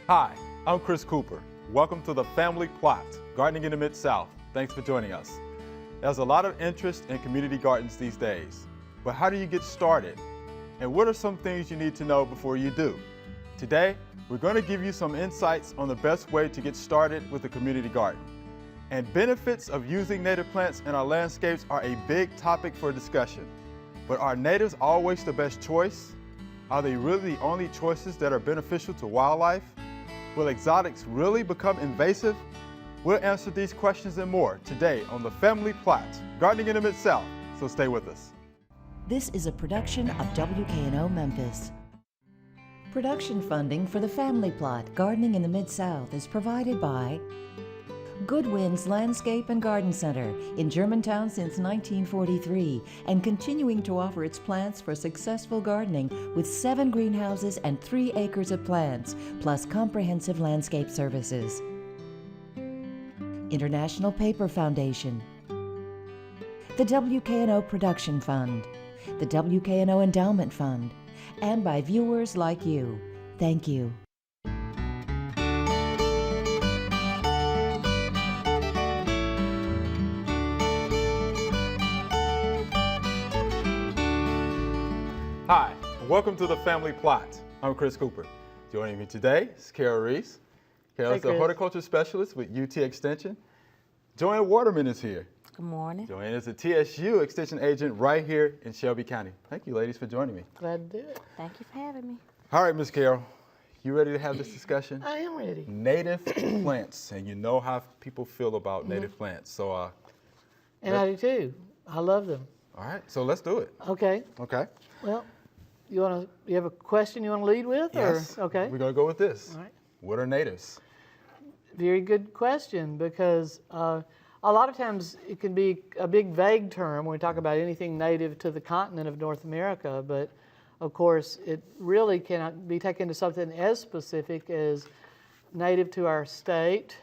Hi, I'm Chris Cooper. Welcome to the Family Plot, Gardening in the Mid-South. Thanks for joining us. There's a lot of interest in community gardens these days, but how do you get started? And what are some things you need to know before you do? Today, we're going to give you some insights on the best way to get started with a community garden. And benefits of using native plants in our landscapes are a big topic for discussion. But are natives always the best choice? Are they really the only choices that are beneficial to wildlife? Will exotics really become invasive? We'll answer these questions and more today on the Family Plot, Gardening in the Mid-South, so stay with us. This is a production of WKNO Memphis. Production funding for the Family Plot, Gardening in the Mid-South is provided by Goodwin's Landscape and Garden Center in Germantown since 1943 and continuing to offer its plants for successful gardening with 7 greenhouses and 3 acres of plants, plus comprehensive landscape services. International Paper Foundation, the WKNO Production Fund, the WKNO Endowment Fund, and by viewers like you. Thank you. Hi, and welcome to the Family Plot. I'm Chris Cooper. Joining me today is Carol Reese. Carol's the horticulture specialist with UT Extension. Joanne Waterman is here. Good morning. Joanne is a TSU Extension agent right here in Shelby County. Thank you, ladies, for joining me. Glad to do it. Thank you for having me. All right, Miss Carol, you ready to have this discussion? I am ready. Native plants, and you know how people feel about native plants. So, And I do too. I love them. all right, so let's do it. Okay. Okay. Well, you have a question you want to lead with? Yes. Or, okay. We're gonna go with this. All right. What are natives? Very good question, because a lot of times it can be a big vague term when we talk about anything native to the continent of North America, but of course it really cannot be taken to something as specific as native to our state,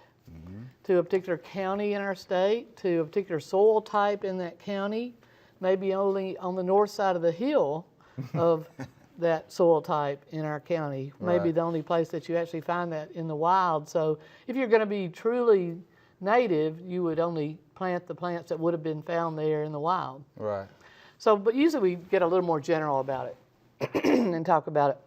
to a particular county in our state, to a particular soil type in that county, maybe only on the north side of the hill of that soil type in our county. Maybe Right. the only place that you actually find that in the wild. So if you're going to be truly native, you would only plant the plants that would have been found there in the wild. Right. So, but usually we get a little more general about it and talk about it.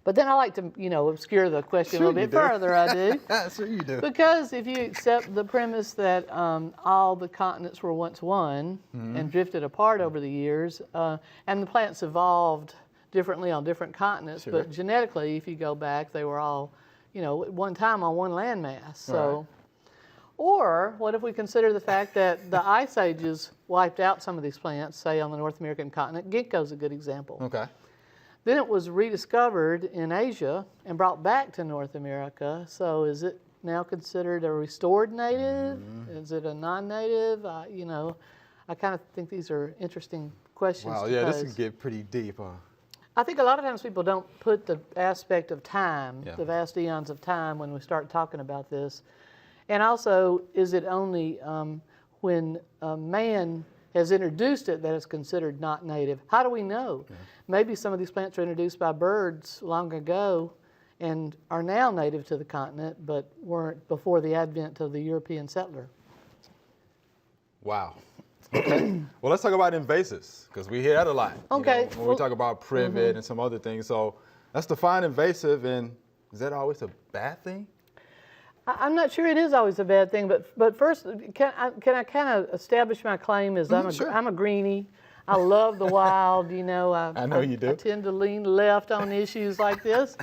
But then I like to, obscure the question Sure a little you bit do. further, I do. Sure you do. Because if you accept the premise that all the continents were once one and drifted apart over the years, and the plants evolved differently on different continents, Sure. but genetically, if you go back, they were all, at one time on one landmass. So, Right. or what if we consider the fact that the ice ages wiped out some of these plants, say on the North American continent? Ginkgo's a good example. Okay. Then it was rediscovered in Asia and brought back to North America. So is it now considered a restored native? Is it a non-native? I kind of think these are interesting questions Wow. to Yeah, this pose. can get pretty deep. I think a lot of times people don't put the aspect of time, Yeah. the vast eons of time, when we start talking about this. And also, is it only when man has introduced it that it's considered not native? How do we know? Yeah. Maybe some of these plants were introduced by birds long ago and are now native to the continent, but weren't before the advent of the European settler. Wow. Okay. Well, let's talk about invasives, because we hear that a lot. Okay. When we talk about privet and some other things. So let's define invasive, and is that always a bad thing? I'm not sure it is always a bad thing, but first, can I kind of establish my claim as Sure. I'm a greenie. I love the wild, I know you do. I tend to lean left on issues like this.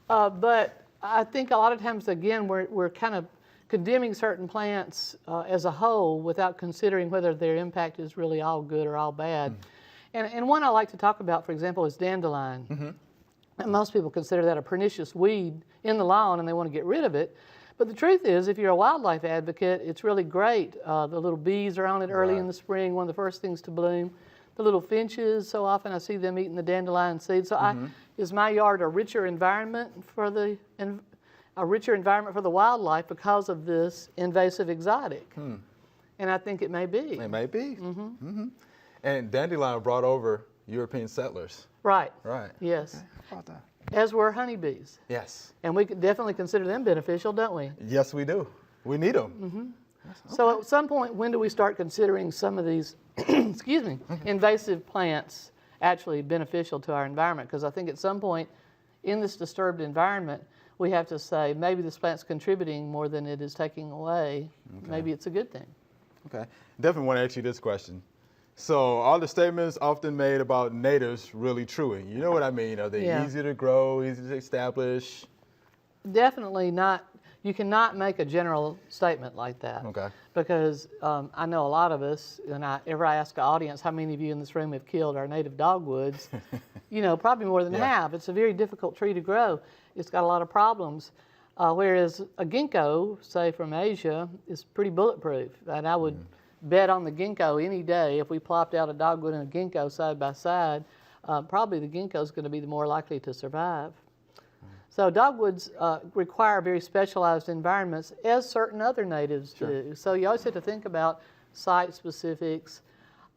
But I think a lot of times, again, we're kind of condemning certain plants as a whole without considering whether their impact is really all good or all bad. And one I like to talk about, for example, is dandelion. And most people consider that a pernicious weed in the lawn and they want to get rid of it. But the truth is, if you're a wildlife advocate, it's really great. The little bees are on it early in the spring, one of the first things to bloom. The little finches, so often I see them eating the dandelion seeds. So is my yard a richer environment for the wildlife because of this invasive exotic? And I think it may be. It may be. And dandelion brought over European settlers. Right. Right. Yes. Okay. How about that? as were honeybees. Yes. And we could definitely consider them beneficial, don't we? Yes, we do. We need them. So at some point, when do we start considering some of these, excuse me, invasive plants actually beneficial to our environment? Because I think at some point in this disturbed environment, we have to say, maybe this plant's contributing more than it is taking away. Maybe it's a good thing. Okay. Definitely want to ask you this question. So are the statements often made about natives really true? You know what I mean? Are they easy to grow, easy to establish? Definitely not. You cannot make a general statement like that. Okay. Because I know a lot of us, and I ask the audience, how many of you in this room have killed our native dogwoods? You know, probably more than half. It's a very difficult tree to grow. It's got a lot of problems. Whereas a ginkgo, say from Asia, is pretty bulletproof. And I would bet on the ginkgo any day. If we plopped out a dogwood and a ginkgo side by side, probably the ginkgo is going to be the more likely to survive. So dogwoods require very specialized environments, as certain other natives do. So you always have to think about site specifics.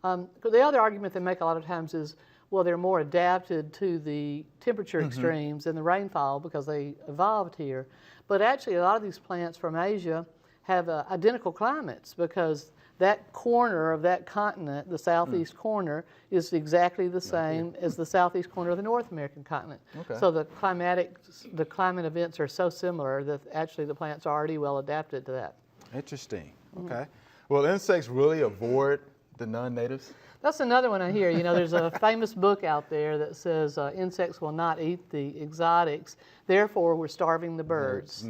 The other argument they make a lot of times is, well, they're more adapted to the temperature extremes and the rainfall because they evolved here. But actually, a lot of these plants from Asia have identical climates because that corner of that continent, the southeast corner, is exactly the same as the southeast corner of the North American continent. Okay. So the climate events are so similar that actually the plants are already well adapted to that. Interesting. Okay. Well, insects really avoid the non-natives? That's another one I hear. You know, there's a famous book out there that says insects will not eat the exotics, therefore we're starving the birds.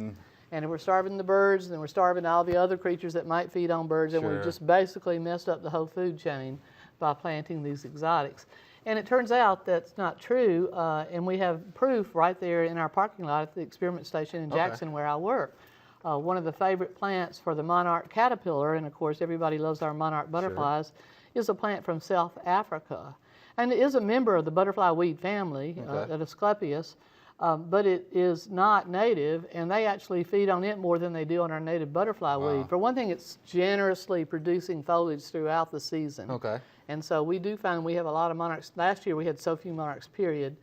And if we're starving the birds, then we're starving all the other creatures that might feed on birds, and we've just basically messed up the whole food chain by planting these exotics. And it turns out that's not true, and we have proof right there in our parking lot at the experiment station in Jackson where I work. One of the favorite plants for the monarch caterpillar, and of course everybody loves our monarch butterflies, is a plant from South Africa. And it is a member of the butterfly weed family, the Asclepias. But it is not native, and they actually feed on it more than they do on our native butterfly weed. For one thing, it's generously producing foliage throughout the season. Okay. And so we do find we have a lot of monarchs. Last year we had so few monarchs, period,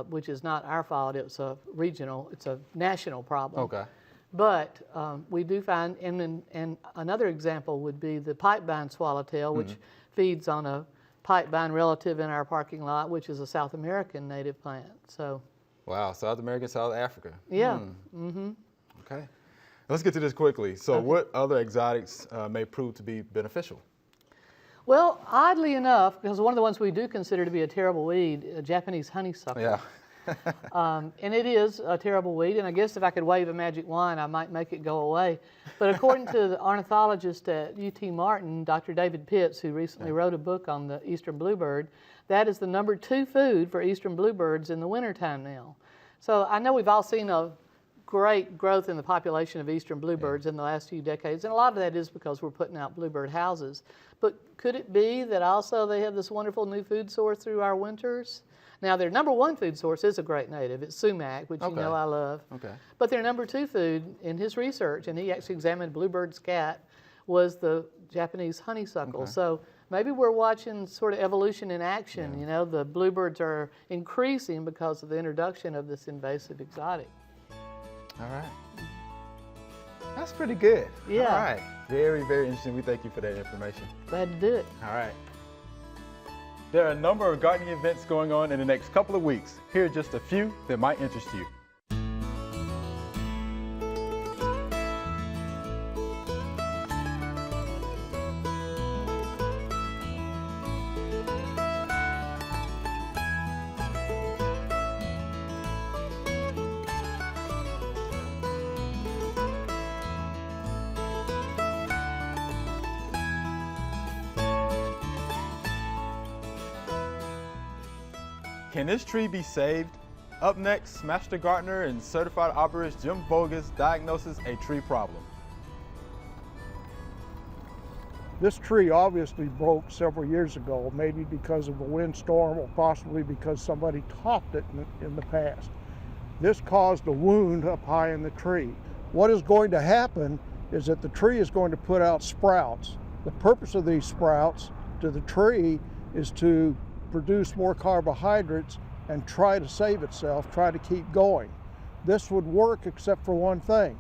which is not our fault. It's a national problem. Okay. But we do find, and another example would be the pipevine swallowtail, which feeds on a pipevine relative in our parking lot, which is a South American native plant. So. Wow, South America, South Africa. Yeah. Okay. Let's get to this quickly. So what other exotics may prove to be beneficial? Well, oddly enough, because one of the ones we do consider to be a terrible weed, Japanese honeysuckle. Yeah. And it is a terrible weed, and I guess if I could wave a magic wand, I might make it go away. But according to the ornithologist at UT Martin, Dr. David Pitts, who recently wrote a book on the eastern bluebird, that is the #2 food for eastern bluebirds in the wintertime now. So I know we've all seen a great growth in the population of eastern bluebirds in the last few decades, and a lot of that is because we're putting out bluebird houses. But could it be that also they have this wonderful new food source through our winters? Now, their #1 food source is a great native. It's sumac, which you know I love. Okay. But their #2 food in his research, and he actually examined bluebird scat, was the Japanese honeysuckle. So maybe we're watching sort of evolution in action. You know, the bluebirds are increasing because of the introduction of this invasive exotic. All right. That's pretty good. Yeah. All right. Very, very interesting. We thank you for that information. Glad to do it. All right. There are a number of gardening events going on in the next couple of weeks. Here are just a few that might interest you. Can this tree be saved? Up next, master gardener and certified arborist Jim Bogus diagnoses a tree problem. This tree obviously broke several years ago, maybe because of a windstorm or possibly because somebody topped it in the past. This caused a wound up high in the tree. What is going to happen is that the tree is going to put out sprouts. The purpose of these sprouts to the tree is to produce more carbohydrates and try to save itself, try to keep going. This would work except for one thing.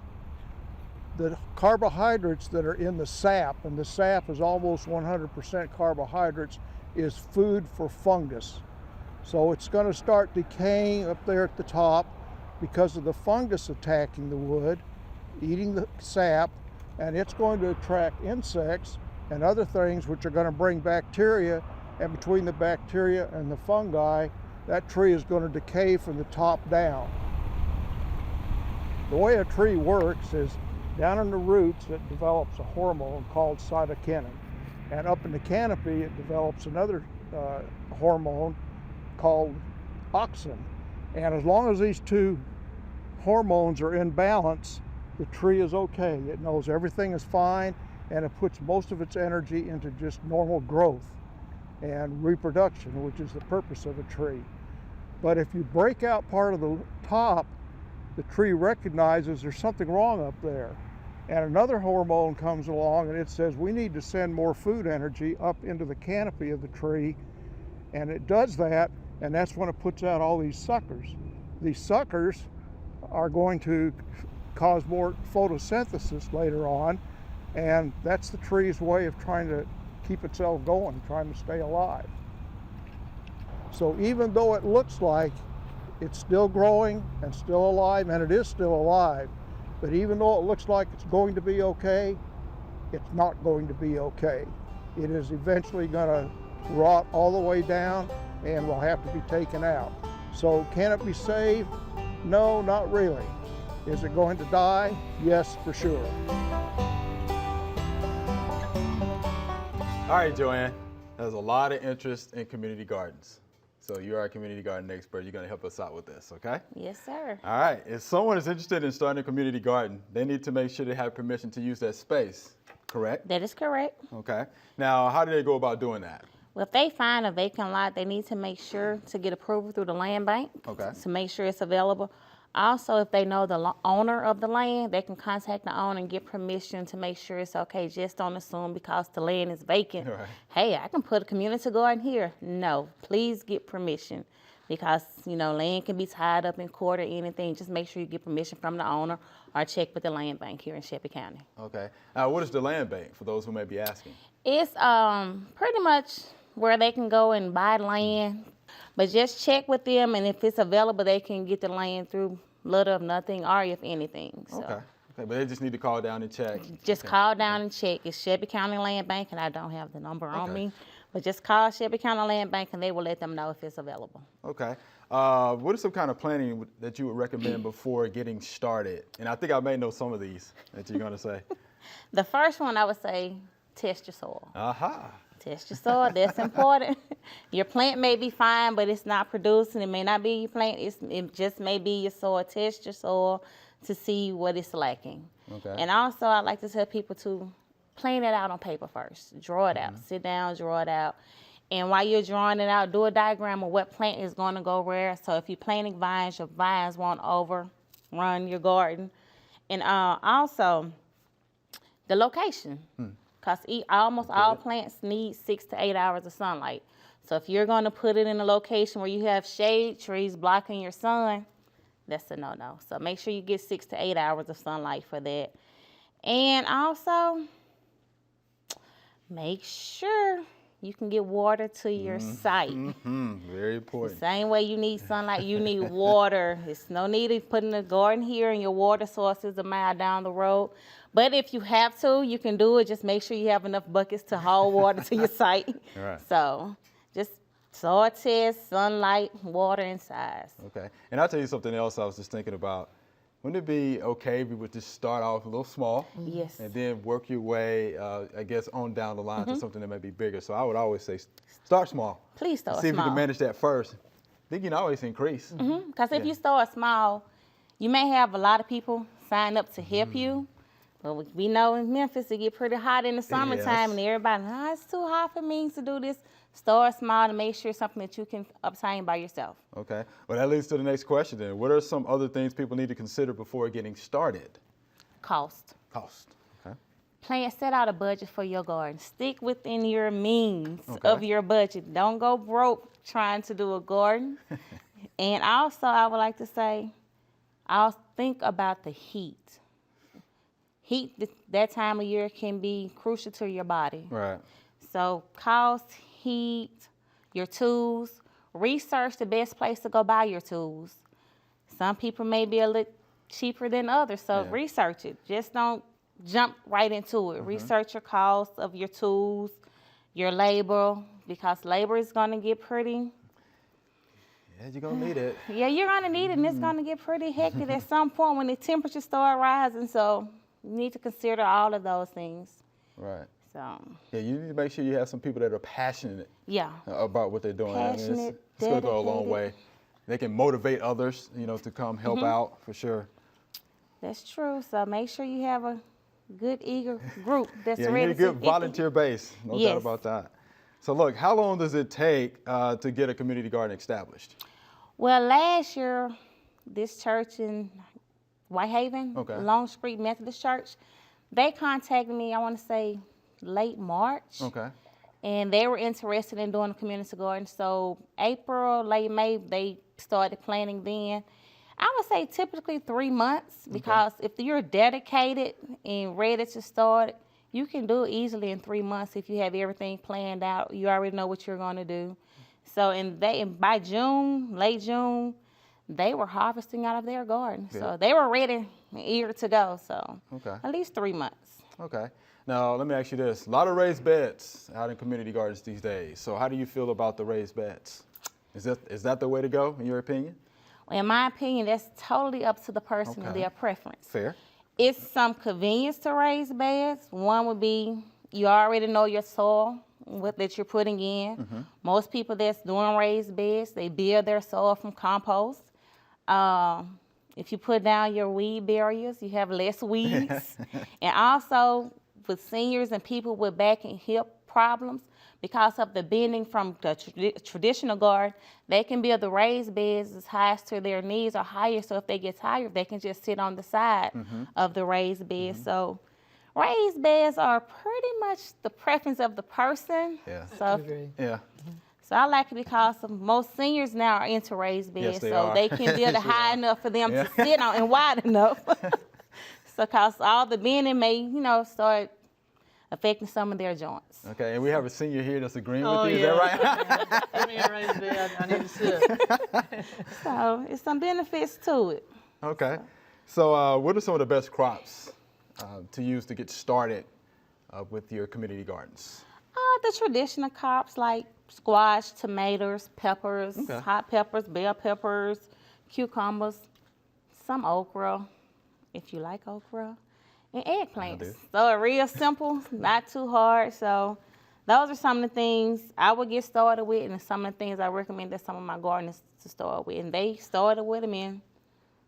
The carbohydrates that are in the sap, and the sap is almost 100% carbohydrates, is food for fungus. So it's going to start decaying up there at the top because of the fungus attacking the wood, eating the sap, and it's going to attract insects and other things which are going to bring bacteria, and between the bacteria and the fungi, that tree is going to decay from the top down. The way a tree works is down in the roots it develops a hormone called cytokinin, and up in the canopy it develops another hormone called auxin. And as long as these two hormones are in balance, the tree is okay. It knows everything is fine, and it puts most of its energy into just normal growth and reproduction, which is the purpose of a tree. But if you break out part of the top, the tree recognizes there's something wrong up there. And another hormone comes along and it says we need to send more food energy up into the canopy of the tree. And it does that, and that's when it puts out all these suckers. These suckers are going to cause more photosynthesis later on, and that's the tree's way of trying to keep itself going, trying to stay alive. So even though it looks like it's still growing and still alive, and it is still alive, but even though it looks like it's going to be okay, it's not going to be okay. It is eventually going to rot all the way down and will have to be taken out. So can it be saved? No, not really. Is it going to die? Yes, for sure. All right, Joanne, there's a lot of interest in community gardens. So you're our community garden expert. You're going to help us out with this, okay? Yes, sir. All right. If someone is interested in starting a community garden, they need to make sure they have permission to use that space, correct? That is correct. Okay. Now, how do they go about doing that? Well, if they find a vacant lot, they need to make sure to get approval through the land bank Okay. to make sure it's available. Also, if they know the owner of the land, they can contact the owner and get permission to make sure it's okay. Just don't assume because the land is vacant, Right. hey, I can put a community garden here. No, please get permission because, land can be tied up in court or anything. Just make sure you get permission from the owner or check with the land bank here in Shelby County. Okay. Now, what is the land bank, for those who may be asking? It's pretty much where they can go and buy land, but just check with them, and if it's available, they can get the land through little of nothing or if anything. So. Okay. But they just need to call down and check. Just call down and check. It's Shelby County Land Bank, and I don't have the number on me, but just call Shelby County Land Bank, and they will let them know if it's available. Okay. What is some kind of planning that you would recommend before getting started? And I think I may know some of these that you're going to say. The first one I would say, test your soil. Aha. Test your soil, that's important. Your plant may be fine, but it's not producing. It may not be your plant, it just may be your soil. Test your soil to see what it's lacking. Okay. And also, I like to tell people to plan it out on paper first. Draw it out. Sit down, draw it out. And while you're drawing it out, do a diagram of what plant is going to go where. So if you're planting vines, your vines won't overrun your garden. And also, the location. Because almost all plants need 6 to 8 hours of sunlight. So if you're going to put it in a location where you have shade trees blocking your sun, that's a no-no. So make sure you get 6 to 8 hours of sunlight for that. And also, make sure you can get water to your site. Very important. Same way you need sunlight, you need water. It's no need of putting a garden here and your water source is a mile down the road. But if you have to, you can do it. Just make sure you have enough buckets to haul water to your site. Right. So just soil test, sunlight, water, and size. Okay. And I'll tell you something else I was just thinking about. Wouldn't it be okay if we would just start off a little small? Yes. And then work your way, I guess, on down the line to something that may be bigger. So I would always say start small. Please start See if you small. can manage that first. Then you can always increase. Because if you start small, you may have a lot of people sign up to help you. But we know in Memphis it get pretty hot in the summertime, and everybody, it's too hot for me to do this. Start small to make sure it's something that you can obtain by yourself. Okay. Well, that leads to the next question then. What are some other things people need to consider before getting started? Cost. Cost. Okay. Set out a budget for your garden. Stick within your means of your budget. Don't go broke trying to do a garden. And also, I would like to say, I'll think about the heat. Heat that time of year can be crucial to your body. Right. So cost, heat, your tools. Research the best place to go buy your tools. Some people may be a little cheaper than others, so Yeah. research it. Just don't jump right into it. Research your cost of your tools, your labor, because labor is going to get pretty. Yeah, you're gonna need it. Yeah, you're going to need it, and it's going to get pretty hectic at some point when the temperatures start rising. So you need to consider all of those things. Right. So Yeah, you need to make sure you have some people that are passionate yeah, about what they're doing. Passionate, it's going to go a long dedicated. way. They can motivate others, to come help out for sure. that's true. So make sure you have a good, eager group that's Yeah, you ready need a good to volunteer base. No doubt Yes. about that. So look, how long does it take to get a community garden established? Well, last year, this church in Whitehaven, Okay. Long Street Methodist Church, they contacted me, I want to say, late March. Okay. And they were interested in doing a community garden. So April, late May, they started planning then. I would say typically 3 months, because if you're dedicated and ready to start, you can do it easily in 3 months if you have everything planned out. You already know what you're going to do. So by June, late June, they were harvesting out of their garden. Yeah. So they were ready and eager to go. So Okay. at least 3 months. Okay. Now, let me ask you this. A lot of raised beds out in community gardens these days. So how do you feel about the raised beds? Is that the way to go, in your opinion? In my opinion, that's totally up to the person and Okay. their preference. Fair. It's some convenience to raise beds. One would be you already know your soil that you're putting in. Most people that's doing raised beds, they build their soil from compost. If you put down your weed barriers, you have less weeds. And also with seniors and people with back and hip problems, because of the bending from the traditional garden, they can build the raised beds as high as to their knees or higher. So if they get tired, they can just sit on the side of the raised bed. So raised beds are pretty much the preference of the person. Yeah. So, Yeah. so I like it because most seniors now are into raised beds. Yes, they so are. they can build Yes, it they high are. enough for them Yeah. to sit on and wide enough. So because all the bending may, start affecting some of their joints. Okay, and we have a senior here that's agreeing Oh, with you. yeah. Is that right? Give me a raised bed. I need to sit. So it's some benefits to it. Okay. So what are some of the best crops to use to get started with your community gardens? The traditional crops like squash, tomatoes, peppers, Okay. hot peppers, bell peppers, cucumbers, some okra, if you like okra, and do. eggplants. So real simple, not too hard. So those are some of the things I would get started with, and some of the things I recommend that some of my gardeners to start with. And they started with them, and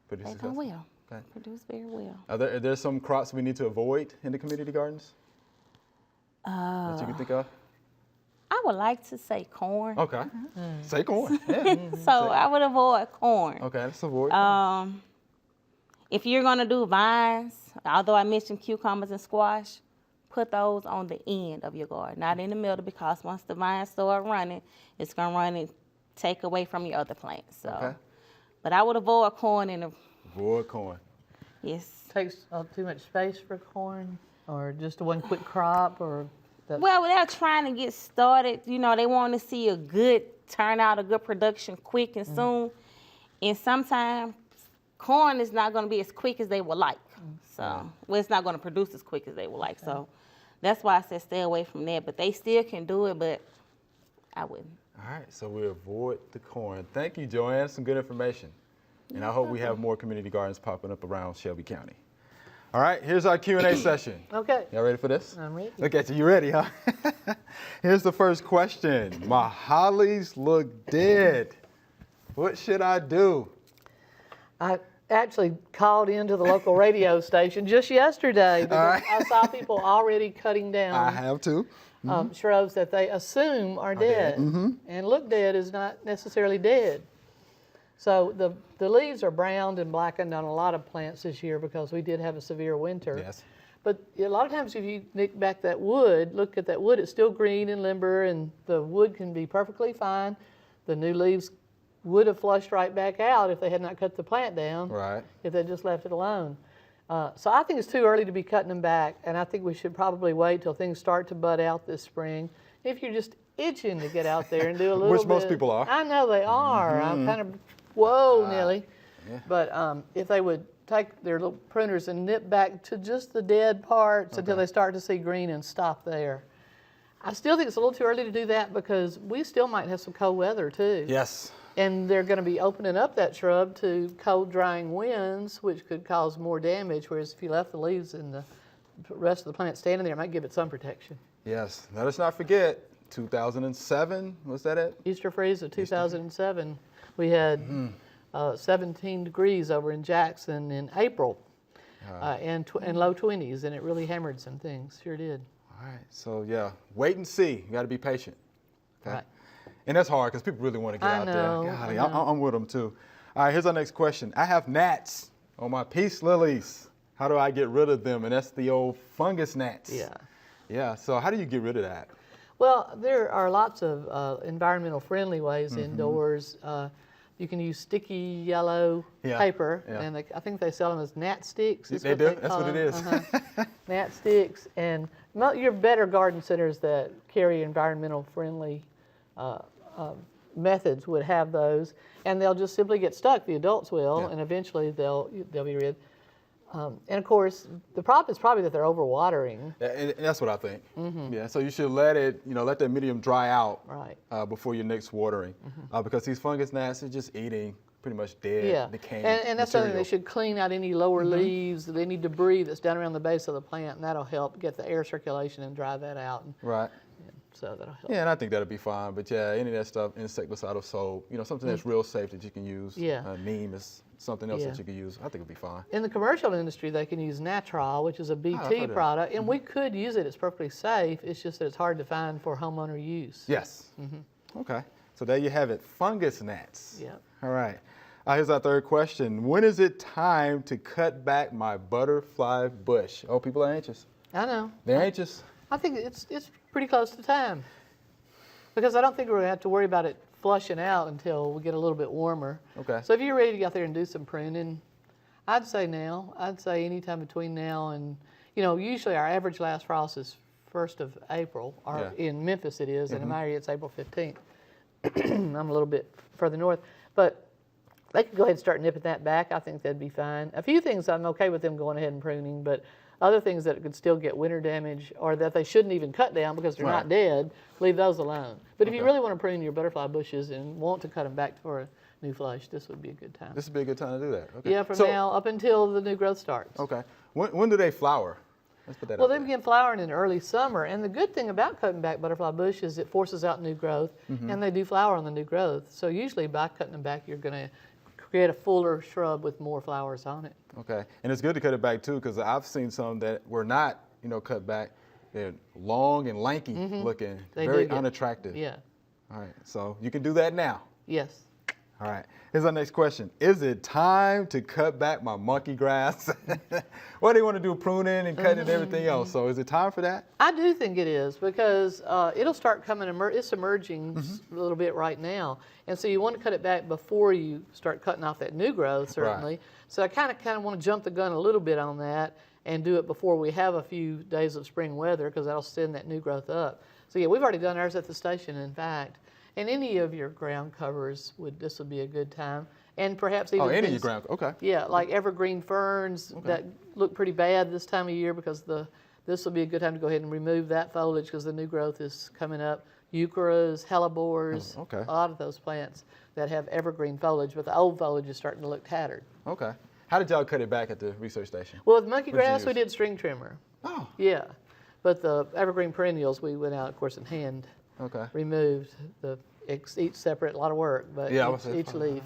Pretty they done successful. well. Okay. Produce very well. Are there some crops we need to avoid in the community gardens that you can think of? I would like to say corn. Okay. Say corn. Yeah. So I would avoid corn. Okay, let's avoid. If you're gonna do vines, although I mentioned cucumbers and squash, put those on the end of your garden, not in the middle, because once the vines start running, it's gonna run and take away from your other plants. So, Okay. but I would avoid corn in the Avoid corn. yes. Takes too much space for corn, or just one quick crop, or the, Well, they're trying to get started. They want to see a good turnout, a good production quick and soon. And sometimes corn is not going to be as quick as they would like. So, well, it's not going to produce as quick as they would like. So that's why I said stay away from that. But they still can do it, but I wouldn't. All right, so we avoid the corn. Thank you, Joanne. Some good information. And I hope we have more community gardens popping up around Shelby County. All right, here's our Q&A session. okay. Y'all ready for this? I'm ready. Look at you. You ready, huh? Here's the first question. My hollies look dead. What should I do? I actually called into the local radio station just yesterday because I saw people already cutting down I have to. shrubs that they assume are dead. And look dead is not necessarily dead. So the leaves are browned and blackened on a lot of plants this year because we did have a severe winter. Yes. But a lot of times if you nick back that wood, look at that wood, it's still green and limber, and the wood can be perfectly fine. The new leaves would have flushed right back out if they had not cut the plant down. Right. If they just left it alone. So I think it's too early to be cutting them back, and I think we should probably wait till things start to bud out this spring. If you're just itching to get out there and do a little Which bit. most people are. I know they are. I'm kind of, whoa, Nelly. Yeah. But if they would take their little pruners and nip back to just the dead parts until they start to see green and stop there. I still think it's a little too early to do that because we still might have some cold weather too. Yes. And they're going to be opening up that shrub to cold, drying winds, which could cause more damage, whereas if you left the leaves and the rest of the plant standing there, it might give it some protection. Yes. Let us not forget, 2007, was that it? Easter freeze of 2007, we had 17 degrees over in Jackson in April and low 20s, and it really hammered some things. Sure did. All right. So, yeah, wait and see. You got to be patient. Okay? Right. And that's hard because people really want to get out know, there. I Golly, know. I'm with them too. All right, here's our next question. I have gnats on my peace lilies. How do I get rid of them? And that's the old fungus gnats. Yeah. Yeah, so how do you get rid of that? Well, there are lots of environmental friendly ways indoors. You can use sticky yellow paper, and I think they sell them as gnat sticks. They do? That's what it is. Gnat sticks, and your better garden centers that carry environmental friendly methods would have those, and they'll just simply get stuck. The adults will, and eventually they'll be rid. And of course, the problem is probably that they're overwatering. And that's what I think. Yeah, so you should let that medium dry out before your next watering, because these fungus gnats are just eating pretty much dead, decaying and that's something they material. should clean out any lower leaves, any debris that's down around the base of the plant, and that'll help get the air circulation and dry that out. Right. So that'll help. Yeah, and I think that'll be fine. But yeah, any of that stuff, insecticidal soap, something that's real safe that you can use. Yeah. Neem is something else that you can use. I think it'll be fine. In the commercial industry, they can use Natrol, which is a BT product, and we could use it. It's perfectly safe. It's just that it's hard to find for homeowner use. Yes. Okay. So there you have it, fungus gnats. Yeah. All right. Here's our third question. When is it time to cut back my butterfly bush? Oh, people are anxious. I know. They're anxious. I think it's pretty close to time, because I don't think we're going to have to worry about it flushing out until we get a little bit warmer. Okay. So if you're ready to get out there and do some pruning, I'd say now. I'd say anytime between now and, usually our average last frost is 1st of April, or in Memphis it is, and in my area it's April 15th. I'm a little bit further north, but they could go ahead and start nipping that back. I think that'd be fine. A few things I'm okay with them going ahead and pruning, but other things that could still get winter damage or that they shouldn't even cut down because they're not dead, leave those alone. But if you really want to prune your butterfly bushes and want to cut them back for a new flush, this would be a good time. This would be a good time to do that. Okay. Yeah, from now up until the new growth starts. Okay. When do they flower? Let's put that Well, out they there. begin flowering in early summer, and the good thing about cutting back butterfly bush is it forces out new growth, and they do flower on the new growth. So usually by cutting them back, you're going to create a fuller shrub with more flowers on it. Okay. And it's good to cut it back too, because I've seen some that were not, cut back. They're long and lanky looking, very unattractive. Yeah. All right. So you can do that now. Yes. All right. Here's our next question. Is it time to cut back my monkey grass? Well, they want to do pruning and cutting and everything else. So is it time for that? I do think it is, because it'll start coming, it's emerging a little bit right now. And so you want to cut it back before you start cutting off that new growth, certainly. Right. So I kind of want to jump the gun a little bit on that and do it before we have a few days of spring weather, because that'll send that new growth up. So yeah, we've already done ours at the station, in fact. And any of your ground covers, this would be a good time. And perhaps even Any of your things- ground, okay. Yeah, like evergreen ferns that look pretty bad this time of year, because this will be a good time to go ahead and remove that foliage because the new growth is coming up. Eucharas, hellebores, a lot of those plants that have evergreen foliage, but the old foliage is starting to look tattered. Okay. How did y'all cut it back at the research station? Well, with monkey What did you grass, we use? did string trimmer. Oh. Yeah, but the evergreen perennials, we went out, of course, and hand removed each separate, a lot of work, but each leaf.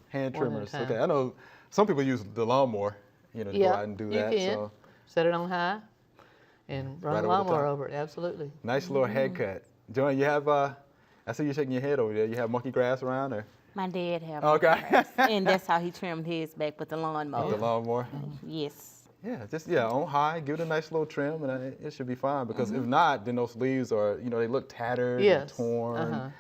Hand one at a trimmers. time. Okay. I know some people use the lawnmower, to go out and do that. You can. So Set it on high and run Right the over the lawnmower top. over it, absolutely. nice little head cut. Joanne, you have I see you shaking your head over there. You have monkey grass around or? My dad had Okay. grass, and that's how he trimmed his back with the lawnmower. With the lawnmower. Yes. Yeah, just on high, give it a nice little trim, and it should be fine. Because if not, then those leaves are, they look tattered and torn.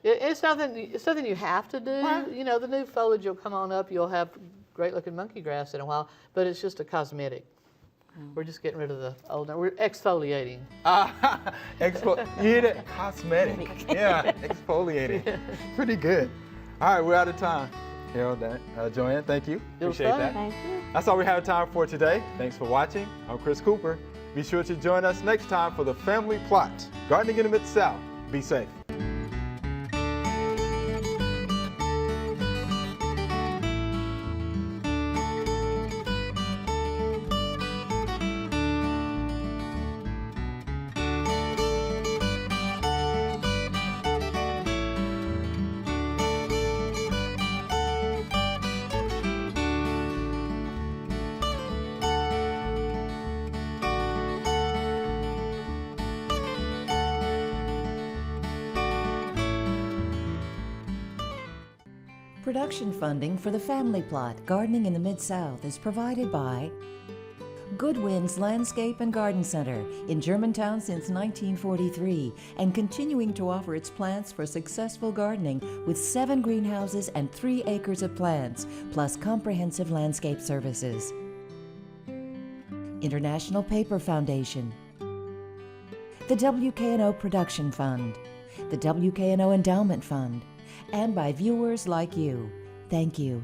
It's nothing you have to do. Right. You know, the new foliage will come on up. You'll have great looking monkey grass in a while, but it's just a cosmetic. We're just getting rid of the old. We're exfoliating. You hear that? Cosmetic. Yeah, exfoliating. Pretty good. All right, we're out of time. Carol, Joanne, thank you. It was Appreciate fun. that. Thank you. That's all we have time for today. Thanks for watching. I'm Chris Cooper. Be sure to join us next time for the Family Plot, Gardening in the Mid-South. Be safe. Production funding for the Family Plot, Gardening in the Mid-South is provided by Good Winds Landscape and Garden Center in Germantown since 1943 and continuing to offer its plants for successful gardening with 7 greenhouses and 3 acres of plants, plus comprehensive landscape services. International Paper Foundation, the WKNO Production Fund, the WKNO Endowment Fund, and by viewers like you. Thank you.